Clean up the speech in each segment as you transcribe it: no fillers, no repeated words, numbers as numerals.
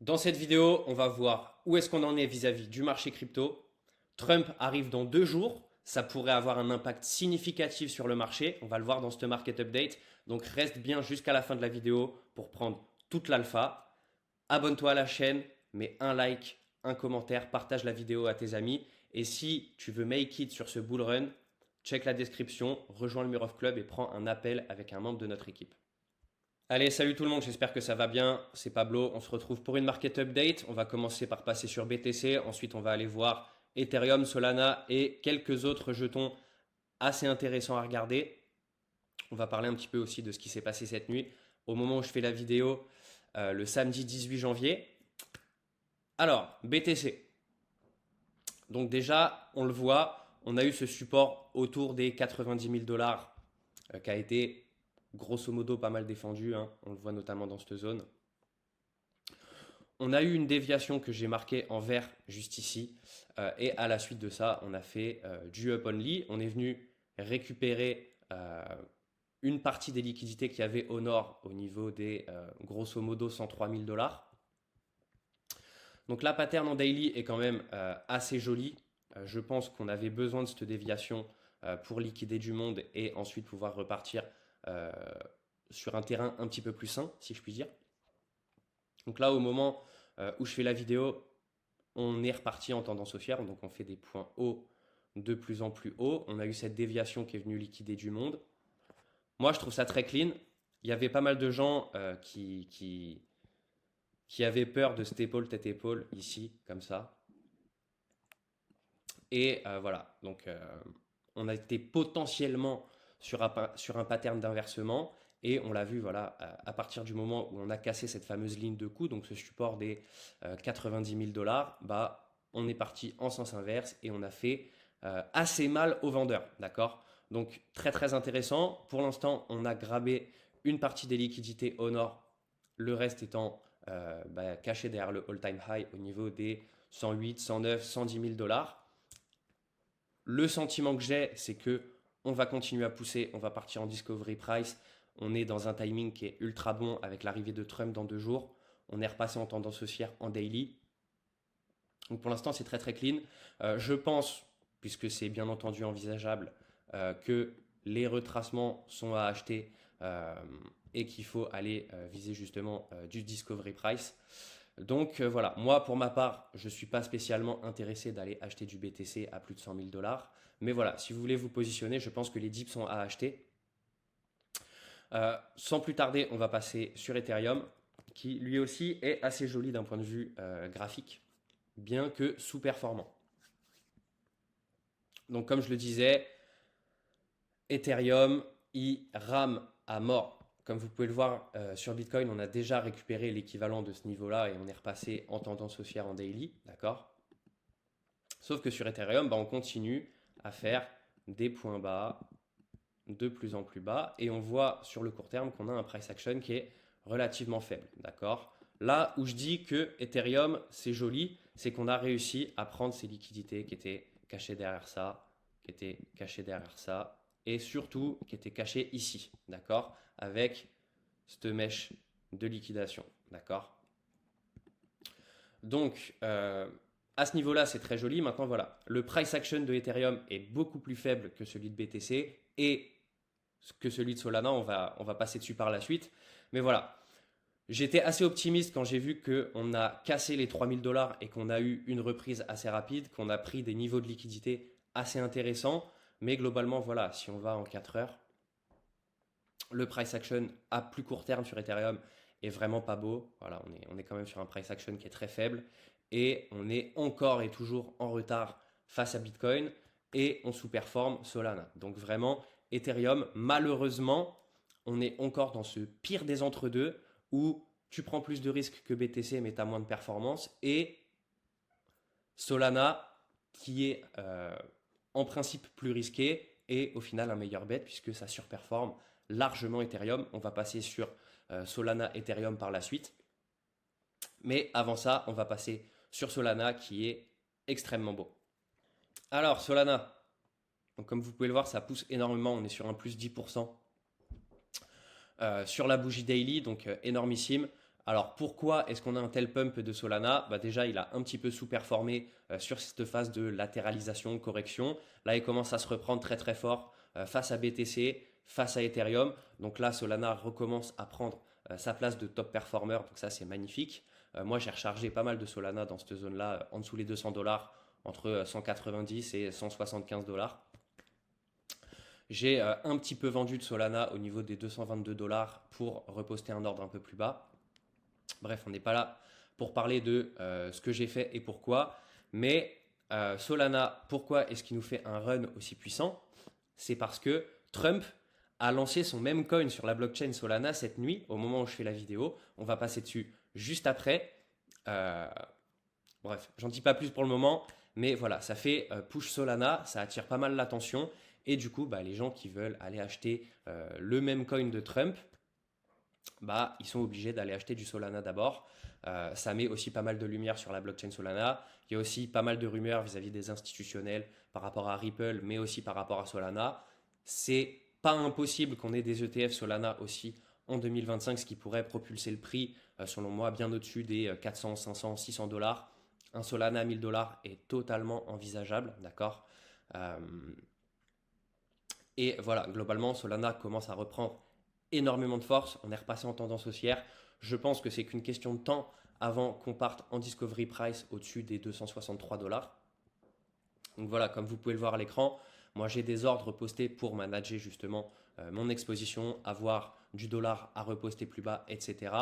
Dans cette vidéo, on va voir où est-ce qu'on en est vis-à-vis du marché crypto. Trump arrive dans 2 jours. Ça pourrait avoir un impact significatif sur le marché. On va le voir dans ce market update. Donc reste bien jusqu'à la fin de la vidéo pour prendre toute l'alpha. Abonne-toi à la chaîne, mets un like, un commentaire, partage la vidéo à tes amis. Et si tu veux make it sur ce bull run, check la description, rejoins le Murov Club et prends un appel avec un membre de notre équipe. Allez, salut tout le monde, j'espère que ça va bien. C'est Pablo, on se retrouve pour une market update. On va commencer par passer sur BTC, ensuite on va aller voir Ethereum, Solana et quelques autres jetons assez intéressants à regarder. On va parler un petit peu aussi de ce qui s'est passé cette nuit. Au moment où je fais la vidéo, le samedi 18 janvier. Alors, BTC. Donc déjà, on le voit, on a eu ce support autour des 90 000 dollars qui a été grosso modo pas mal défendu, hein. On le voit notamment dans cette zone. On a eu une déviation que j'ai marquée en vert juste ici. Et à la suite de ça, on a fait du up only. On est venu récupérer une partie des liquidités qu'il y avait au nord au niveau des grosso modo 103 000 dollars. Donc la pattern en daily est quand même assez jolie. Je pense qu'on avait besoin de cette déviation pour liquider du monde et ensuite pouvoir repartir sur un terrain un petit peu plus sain, si je puis dire. Donc là, au moment où je fais la vidéo, on est reparti en tendance haussière, donc on fait des points hauts de plus en plus hauts. On a eu cette déviation qui est venue liquider du monde. Moi, je trouve ça très clean. Il y avait pas mal de gens qui avaient peur de cette épaule tête-épaule ici, comme ça. Et voilà, donc on a été potentiellement sur un pattern d'inversement. Et on l'a vu, voilà, à partir du moment où on a cassé cette fameuse ligne de coût, donc ce support des 90 000 dollars, bah, on est parti en sens inverse et on a fait assez mal aux vendeurs, d'accord? Donc très très intéressant. Pour l'instant, on a grabé une partie des liquidités au nord, le reste étant caché derrière le all-time high au niveau des 108, 109, 110 000 dollars. Le sentiment que j'ai, c'est que on va continuer à pousser, on va partir en discovery price. On est dans un timing qui est ultra bon avec l'arrivée de Trump dans 2 jours. On est repassé en tendance haussière en daily. Donc pour l'instant, c'est très très clean. Je pense, puisque c'est bien entendu envisageable, que les retracements sont à acheter et qu'il faut aller viser justement du discovery price. Donc voilà, moi pour ma part, je ne suis pas spécialement intéressé d'aller acheter du BTC à plus de 100 000 dollars. Mais voilà, si vous voulez vous positionner, je pense que les dips sont à acheter. Sans plus tarder, on va passer sur Ethereum, qui lui aussi est assez joli d'un point de vue graphique, bien que sous-performant. Donc comme je le disais, Ethereum, il rame à mort. Comme vous pouvez le voir sur Bitcoin, on a déjà récupéré l'équivalent de ce niveau-là et on est repassé en tendance haussière en daily, d'accord? Sauf que sur Ethereum, bah, on continue à faire des points bas de plus en plus bas et on voit sur le court terme qu'on a un price action qui est relativement faible, d'accord? Là où je dis que Ethereum, c'est joli, c'est qu'on a réussi à prendre ces liquidités qui étaient cachées derrière ça, qui étaient cachées derrière ça, et surtout qui étaient cachées ici, d'accord? Avec cette mèche de liquidation, d'accord? Donc, à ce niveau-là, c'est très joli. Maintenant, voilà, le price action de Ethereum est beaucoup plus faible que celui de BTC et que celui de Solana. On va passer dessus par la suite. Mais voilà, j'étais assez optimiste quand j'ai vu qu'on a cassé les 3000 dollars et qu'on a eu une reprise assez rapide, qu'on a pris des niveaux de liquidité assez intéressants. Mais globalement, voilà, si on va en 4 heures, le price action à plus court terme sur Ethereum est vraiment pas beau. Voilà, on est quand même sur un price action qui est très faible et on est encore et toujours en retard face à Bitcoin et on sous-performe Solana. Donc vraiment, Ethereum, malheureusement, on est encore dans ce pire des entre-deux où tu prends plus de risques que BTC mais tu as moins de performance et Solana qui est en principe plus risqué et au final un meilleur bet puisque ça surperforme largement Ethereum. On va passer sur Solana Ethereum par la suite. Mais avant ça, on va passer sur Solana qui est extrêmement beau. Alors Solana, donc comme vous pouvez le voir, ça pousse énormément. On est sur un plus 10% sur la bougie daily, donc énormissime. Alors pourquoi est-ce qu'on a un tel pump de Solana? Bah déjà, il a un petit peu sous-performé sur cette phase de latéralisation, correction. Là, il commence à se reprendre très très fort face à BTC, face à Ethereum. Donc là, Solana recommence à prendre sa place de top performer. Donc ça, c'est magnifique. Moi, j'ai rechargé pas mal de Solana dans cette zone-là, en dessous les 200 dollars, entre 190 et 175 dollars. J'ai un petit peu vendu de Solana au niveau des 222 dollars pour reposter un ordre un peu plus bas. Bref, on n'est pas là pour parler de ce que j'ai fait et pourquoi. Mais Solana, pourquoi est-ce qu'il nous fait un run aussi puissant? C'est parce que Trump a lancé son même coin sur la blockchain Solana cette nuit, au moment où je fais la vidéo. On va passer dessus juste après. Euh, Bref, j'en dis pas plus pour le moment, mais voilà, ça fait push Solana, ça attire pas mal l'attention. Et du coup, bah, les gens qui veulent aller acheter le même coin de Trump, bah, ils sont obligés d'aller acheter du Solana d'abord. Ça met aussi pas mal de lumière sur la blockchain Solana. Il y a aussi pas mal de rumeurs vis-à-vis des institutionnels par rapport à Ripple, mais aussi par rapport à Solana. C'est pas impossible qu'on ait des ETF Solana aussi en 2025, ce qui pourrait propulser le prix, selon moi, bien au-dessus des 400, 500, 600 dollars. Un Solana à 1000 dollars est totalement envisageable, d'accord. Euh, et voilà, globalement, Solana commence à reprendre énormément de force. On est repassé en tendance haussière. Je pense que c'est qu'une question de temps avant qu'on parte en discovery price au-dessus des 263 dollars. Donc voilà, comme vous pouvez le voir à l'écran, moi j'ai des ordres postés pour manager justement mon exposition, avoir du dollar à reposter plus bas, etc.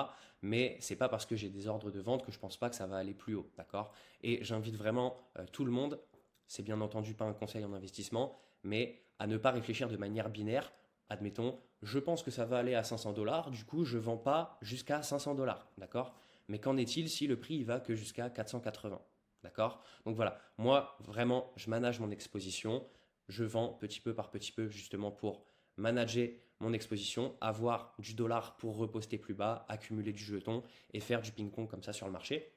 Mais c'est pas parce que j'ai des ordres de vente que je pense pas que ça va aller plus haut, d'accord? Et j'invite vraiment tout le monde, c'est bien entendu pas un conseil en investissement, mais à ne pas réfléchir de manière binaire. Admettons, je pense que ça va aller à 500 dollars, du coup je vends pas jusqu'à 500 dollars, d'accord? Mais qu'en est-il si le prix il va que jusqu'à 480? D'accord? Donc voilà, moi vraiment, je manage mon exposition, je vends petit peu par petit peu justement pour manager mon exposition, avoir du dollar pour reposter plus bas, accumuler du jeton et faire du ping-pong comme ça sur le marché.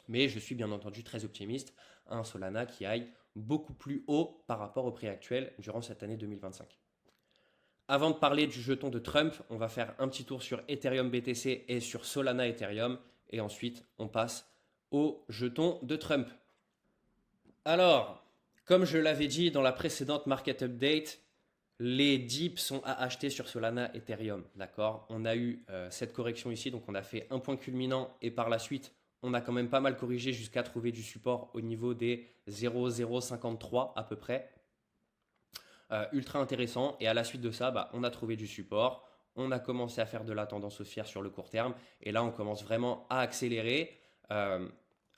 Mais je suis bien entendu très optimiste à un Solana qui aille beaucoup plus haut par rapport au prix actuel durant cette année 2025. Avant de parler du jeton de Trump, on va faire un petit tour sur Ethereum BTC et sur Solana Ethereum. Et ensuite, on passe au jeton de Trump. Alors, comme je l'avais dit dans la précédente market update, les dips sont à acheter sur Solana Ethereum. D'accord? On a eu cette correction ici, donc on a fait un point culminant et par la suite, on a quand même pas mal corrigé jusqu'à trouver du support au niveau des 0,053 à peu près. Ultra intéressant. Et à la suite de ça, bah, on a trouvé du support. On a commencé à faire de la tendance haussière sur le court terme. Et là, on commence vraiment à accélérer.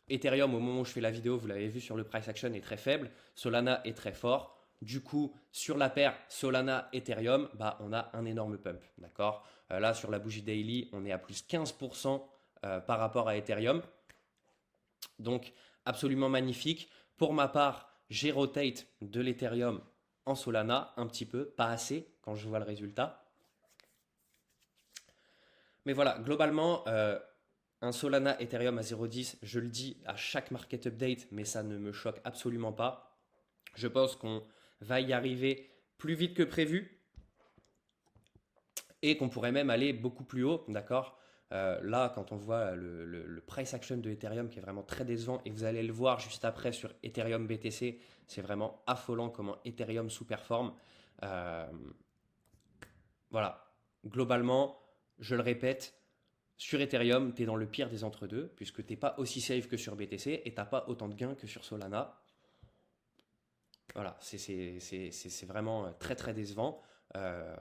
Ethereum, au moment où je fais la vidéo, vous l'avez vu sur le price action, est très faible. Solana est très fort. Du coup, sur la paire Solana-Ethereum, bah, on a un énorme pump. D'accord. Là, sur la bougie daily, on est à plus 15% par rapport à Ethereum. Donc, absolument magnifique. Pour ma part, j'ai rotate de l'Ethereum en Solana, un petit peu, pas assez quand je vois le résultat. Mais voilà, globalement, un Solana Ethereum à 0,10, je le dis à chaque market update, mais ça ne me choque absolument pas. Je pense qu'on va y arriver plus vite que prévu et qu'on pourrait même aller beaucoup plus haut, d'accord? Là, quand on voit le price action de Ethereum qui est vraiment très décevant, et vous allez le voir juste après sur Ethereum BTC, c'est vraiment affolant comment Ethereum sous-performe. Euh, voilà, globalement, je le répète, sur Ethereum, tu es dans le pire des entre-deux, puisque tu n'es pas aussi safe que sur BTC et tu n'as pas autant de gains que sur Solana. Voilà, c'est vraiment très très décevant. Euh,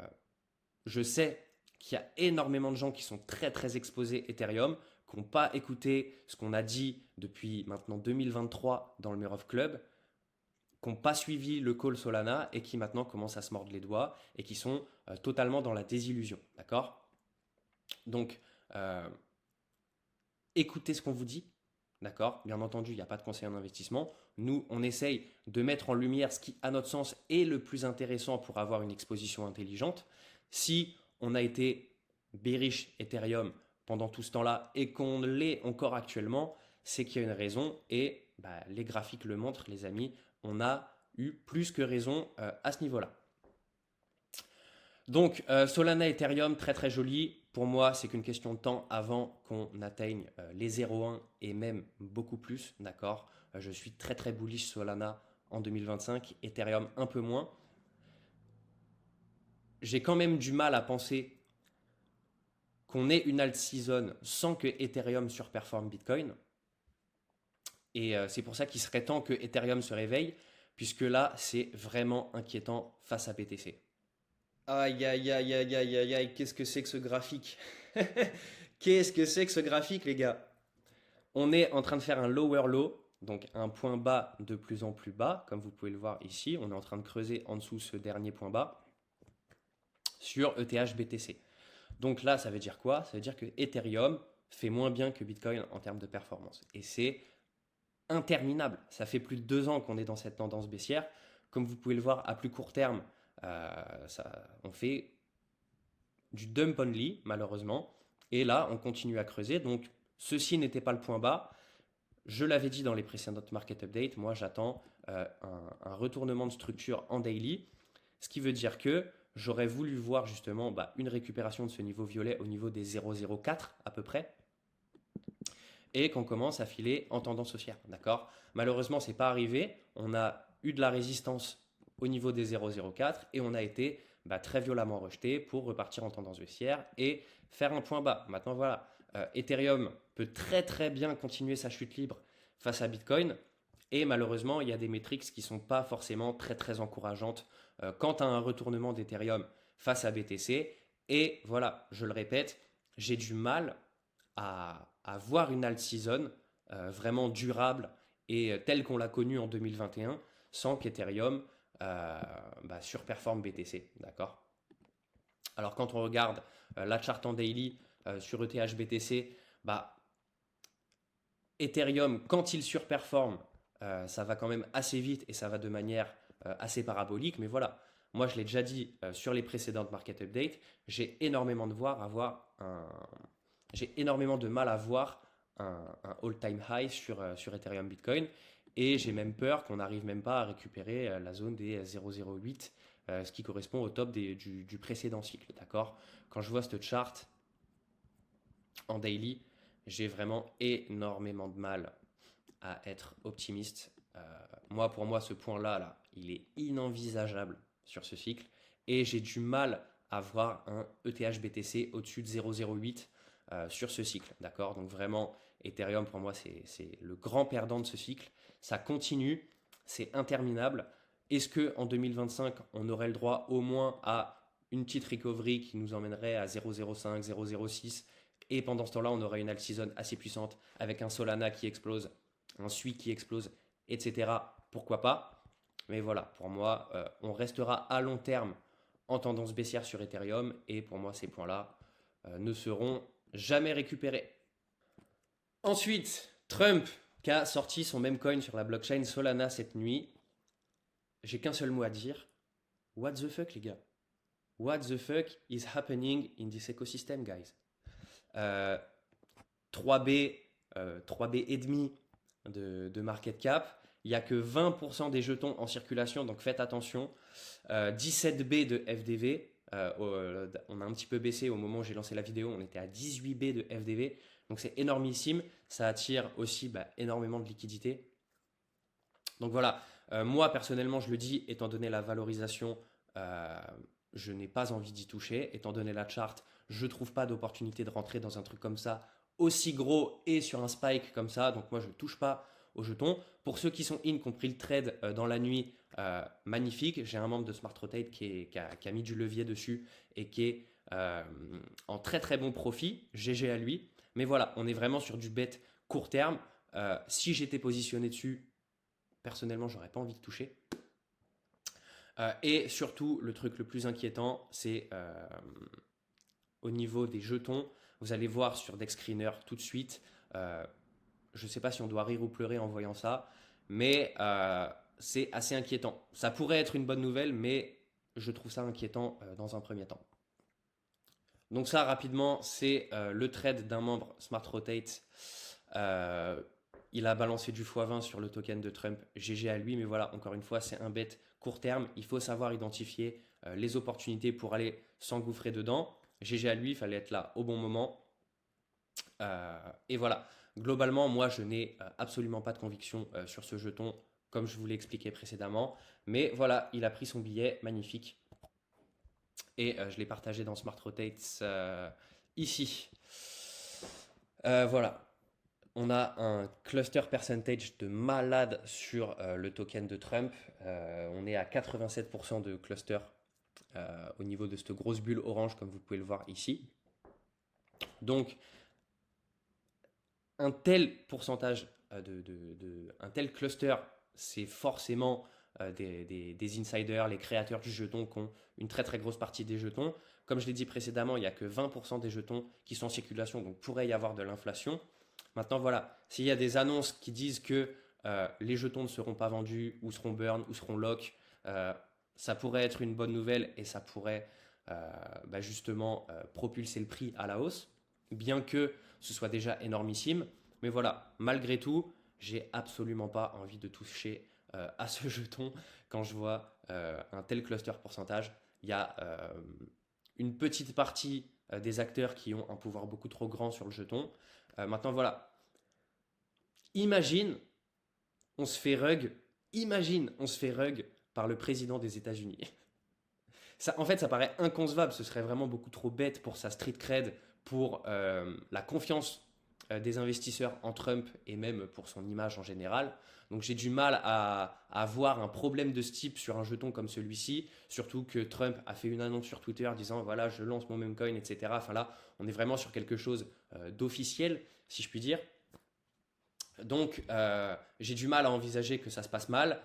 je sais qu'il y a énormément de gens qui sont très très exposés Ethereum, qui n'ont pas écouté ce qu'on a dit depuis maintenant 2023 dans le Mirror Club, qui n'ont pas suivi le call Solana et qui maintenant commencent à se mordre les doigts et qui sont totalement dans la désillusion. D'accord? Donc, euh, écoutez ce qu'on vous dit. D'accord? Bien entendu, il n'y a pas de conseil en investissement. Nous, on essaye de mettre en lumière ce qui, à notre sens, est le plus intéressant pour avoir une exposition intelligente. Si on a été bearish Ethereum pendant tout ce temps-là et qu'on l'est encore actuellement, c'est qu'il y a une raison et bah, les graphiques le montrent, les amis. On a eu plus que raison à ce niveau-là. Donc, Solana Ethereum, très très joli. pour moi, c'est qu'une question de temps avant qu'on atteigne les 0,1 et même beaucoup plus, d'accord? Je suis très très bullish Solana en 2025, Ethereum un peu moins. J'ai quand même du mal à penser qu'on ait une alt season sans que Ethereum surperforme Bitcoin. Et c'est pour ça qu'il serait temps que Ethereum se réveille, puisque là, c'est vraiment inquiétant face à BTC. Aïe, aïe, aïe, aïe, aïe, aïe, aïe, qu'est-ce que c'est que ce graphique? Qu'est-ce que c'est que ce graphique, les gars? On est en train de faire un lower low, donc un point bas de plus en plus bas, comme vous pouvez le voir ici. On est en train de creuser en dessous ce dernier point bas sur ETH BTC. Donc là, ça veut dire quoi? Ça veut dire que Ethereum fait moins bien que Bitcoin en termes de performance. Et c'est interminable. Ça fait plus de 2 ans qu'on est dans cette tendance baissière. Comme vous pouvez le voir, à plus court terme, on fait du dump only, malheureusement. Et là, on continue à creuser. Donc, ceci n'était pas le point bas. Je l'avais dit dans les précédentes market updates. Moi, j'attends un retournement de structure en daily. Ce qui veut dire que j'aurais voulu voir justement une récupération de ce niveau violet au niveau des 0,04 à peu près. Et qu'on commence à filer en tendance haussière. D'accord? Malheureusement, ce n'est pas arrivé. On a eu de la résistance au niveau des 0,04 et on a été très violemment rejeté pour repartir en tendance baissière et faire un point bas. Maintenant, voilà, Ethereum peut très très bien continuer sa chute libre face à Bitcoin. Et malheureusement, il y a des métriques qui ne sont pas forcément très très encourageantes quant à un retournement d'Ethereum face à BTC. Et voilà, je le répète, j'ai du mal à voir une alt season vraiment durable et telle qu'on l'a connue en 2021 sans qu'Ethereum surperforme BTC. D'accord? Alors quand on regarde la chart en daily sur ETH BTC, Ethereum, quand il surperforme, ça va quand même assez vite et ça va de manière assez parabolique. Mais voilà, moi je l'ai déjà dit sur les précédentes market updates, j'ai énormément de mal à voir un all-time high sur Ethereum Bitcoin. Et j'ai même peur qu'on n'arrive même pas à récupérer la zone des 0,08, ce qui correspond au top du précédent cycle. D'accord? Quand je vois cette chart en daily, j'ai vraiment énormément de mal à être optimiste. Pour moi, ce point-là, là, il est inenvisageable sur ce cycle. Et j'ai du mal à voir un ETH BTC au-dessus de 0,08 sur ce cycle. D'accord? Donc vraiment, Ethereum, pour moi, c'est le grand perdant de ce cycle. Ça continue, c'est interminable. Est-ce qu'en 2025, on aurait le droit au moins à une petite recovery qui nous emmènerait à 0,05, 0,06 et pendant ce temps-là, on aurait une alt season assez puissante avec un Solana qui explose, un SUI qui explose, etc. Pourquoi pas? Mais voilà, pour moi, on restera à long terme en tendance baissière sur Ethereum et pour moi, ces points-là ne seront jamais récupérés. Ensuite, Trump qui a sorti son même coin sur la blockchain Solana cette nuit. J'ai qu'un seul mot à dire. What the fuck, les gars? What the fuck is happening in this ecosystem, guys? 3B, 3B et demi de market cap. Il n'y a que 20% des jetons en circulation, donc faites attention. 17B de FDV. On a un petit peu baissé au moment où j'ai lancé la vidéo. On était à 18B de FDV. Donc c'est énormissime. Ça attire aussi énormément de liquidités. Donc voilà, moi personnellement, je le dis, étant donné la valorisation, je n'ai pas envie d'y toucher. Étant donné la charte, je ne trouve pas d'opportunité de rentrer dans un truc comme ça aussi gros et sur un spike comme ça. Donc moi, je ne touche pas aux jetons. Pour ceux qui sont in, qui ont pris le trade dans la nuit, magnifique. J'ai un membre de Smart Rotate qui a mis du levier dessus et qui est en très très bon profit. GG à lui. Mais voilà, on est vraiment sur du bet court terme. Si j'étais positionné dessus, personnellement, j'aurais pas envie de toucher. Et surtout, le truc le plus inquiétant, c'est au niveau des jetons. Vous allez voir sur DexScreener tout de suite. Je ne sais pas si on doit rire ou pleurer en voyant ça, mais c'est assez inquiétant. Ça pourrait être une bonne nouvelle, mais je trouve ça inquiétant dans un premier temps. Donc ça, rapidement, c'est le trade d'un membre Smart Rotate. Il a balancé du x20 sur le token de Trump, GG à lui, mais voilà, encore une fois, c'est un bet court terme. Il faut savoir identifier les opportunités pour aller s'engouffrer dedans. GG à lui, il fallait être là au bon moment. Et voilà, globalement, moi, je n'ai absolument pas de conviction sur ce jeton, comme je vous l'ai expliqué précédemment. Mais voilà, il a pris son billet, magnifique. Et je l'ai partagé dans Smart Rotates ici. Voilà, on a un cluster percentage de malade sur le token de Trump. On est à 87% de cluster au niveau de cette grosse bulle orange, comme vous pouvez le voir ici. Donc, un tel pourcentage, un tel cluster, c'est forcément des insiders, les créateurs du jeton qui ont une très très grosse partie des jetons. Comme je l'ai dit précédemment, il n'y a que 20% des jetons qui sont en circulation, donc pourrait y avoir de l'inflation. Maintenant, voilà, s'il y a des annonces qui disent que les jetons ne seront pas vendus, ou seront burn, ou seront lock, ça pourrait être une bonne nouvelle et ça pourrait justement propulser le prix à la hausse, bien que ce soit déjà énormissime. Mais voilà, malgré tout, j'ai absolument pas envie de toucher à ce jeton quand je vois un tel cluster pourcentage. Il y a une petite partie des acteurs qui ont un pouvoir beaucoup trop grand sur le jeton. Maintenant, voilà. Imagine, on se fait rug. Imagine, on se fait rug par le président des États-Unis. Ça, en fait, ça paraît inconcevable. Ce serait vraiment beaucoup trop bête pour sa street cred, pour la confiance des investisseurs en Trump et même pour son image en général. Donc j'ai du mal à voir un problème de ce type sur un jeton comme celui-ci, surtout que Trump a fait une annonce sur Twitter disant voilà, je lance mon meme coin, etc. Enfin là, on est vraiment sur quelque chose d'officiel, si je puis dire. Donc j'ai du mal à envisager que ça se passe mal.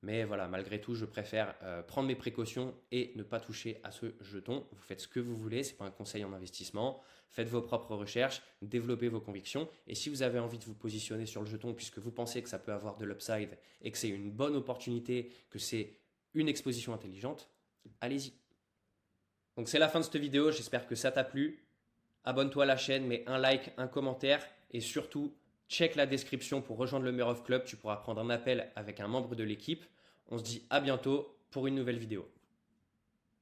Mais voilà, malgré tout, je préfère prendre mes précautions et ne pas toucher à ce jeton. Vous faites ce que vous voulez, ce n'est pas un conseil en investissement. Faites vos propres recherches, développez vos convictions. Et si vous avez envie de vous positionner sur le jeton, puisque vous pensez que ça peut avoir de l'upside et que c'est une bonne opportunité, que c'est une exposition intelligente, allez-y. Donc c'est la fin de cette vidéo, j'espère que ça t'a plu. Abonne-toi à la chaîne, mets un like, un commentaire et surtout, check la description pour rejoindre le Murov Club. Tu pourras prendre un appel avec un membre de l'équipe. On se dit à bientôt pour une nouvelle vidéo.